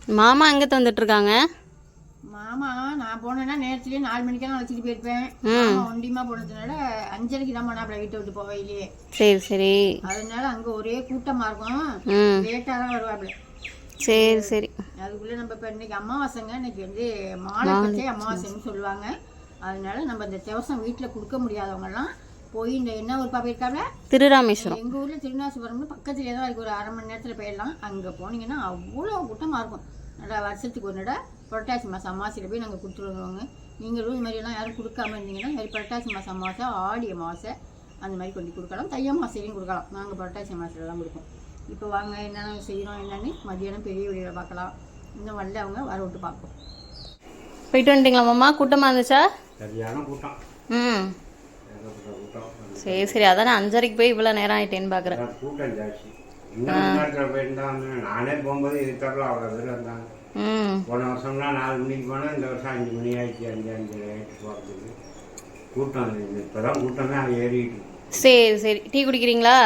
மாமா எங்கே தந்துட்டுருக்காங்க? மாமா நான் போனேன்னா நேரத்துலேயே 4 மணிக்கெல்லாம் அழைச்சிட்டு போயிருப்பேன். மாமா ஒண்டியமாக போனதுனால 5:30க்கு தான் போனாப்புல வீட்டை விட்டு போவையிலேயே. சரி சரி. அதனால அங்கே ஒரே கூட்டமாக இருக்கும். லேட்டாக தான் வருவாப்புல. சரி சரி. அதுக்குள்ளே நம்ம இப்போ இன்னைக்கு அமாவாசைங்க. இன்னைக்கு வந்து மாலை பச்சை அமாவாசைன்னு சொல்லுவாங்க. அதனால நம்ம இந்த திவசம் வீட்டில் கொடுக்க முடியாதவங்கலாம் போய் இந்த என்ன ஒரு போயிருக்காங்க திருராமேஸ்வரம். எங்கள் ஊரில் திருநாசுவரம்னு பக்கத்துலேயே தான் இருக்குது. ஒரு 1/2 மணி நேரத்தில் போயிடலாம். அங்கே போனீங்கன்னா அவ்வளோ கூட்டமாக இருக்கும். நல்லா வருஷத்துக்கு ஒரு நட புரட்டாசி மாதம் அமாவாசையில் போய் நாங்கள் கொடுத்துருவோங்க. நீங்களும் இது மாதிரியெல்லாம் யாரும் கொடுக்காம இருந்தீங்கன்னா மாதிரி புரட்டாசி மாதம் அமாவாசை, ஆடி அமாவாசை அந்த மாதிரி கொண்டு கொடுக்கலாம். தை அமாவாசையிலையும் கொடுக்கலாம். நாங்கள் புரட்டாசி மாதத்துலலாம் கொடுப்போம். இப்போ வாங்க என்னென்ன செய்கிறோம் என்னென்னு மதியானம் பெரிய வீடியோவில் பார்க்கலாம். இன்னும் வரல, அவங்க வர விட்டு பார்ப்போம். போயிட்டு வந்துட்டீங்களா மாமா? கூட்டமாக இருந்துச்சா? சரியான கூட்டம். சரி சரி. அதான் 5:30க்கு போய் இவ்வளோ நேரம் ஆகிட்டேன்னு பார்க்குறேன். கூட்டம் ஜாஸ்தி. இன்னும் நேரத்தில் போயிருந்தாங்க. நானே போகும்போது இது தரல அவ்வளோ பேர் வந்தாங்க. போன வருஷம்லாம் 4 மணிக்கு போனால் இந்த வருஷம் 5 மணி ஆயிடுச்சு. 5 ஆயிட்டு போகிறதுக்கு கூட்டம். இப்போ தான் கூட்டமே ஏறிட்டு. சரி சரி. டீ குடிக்கிறீங்களா?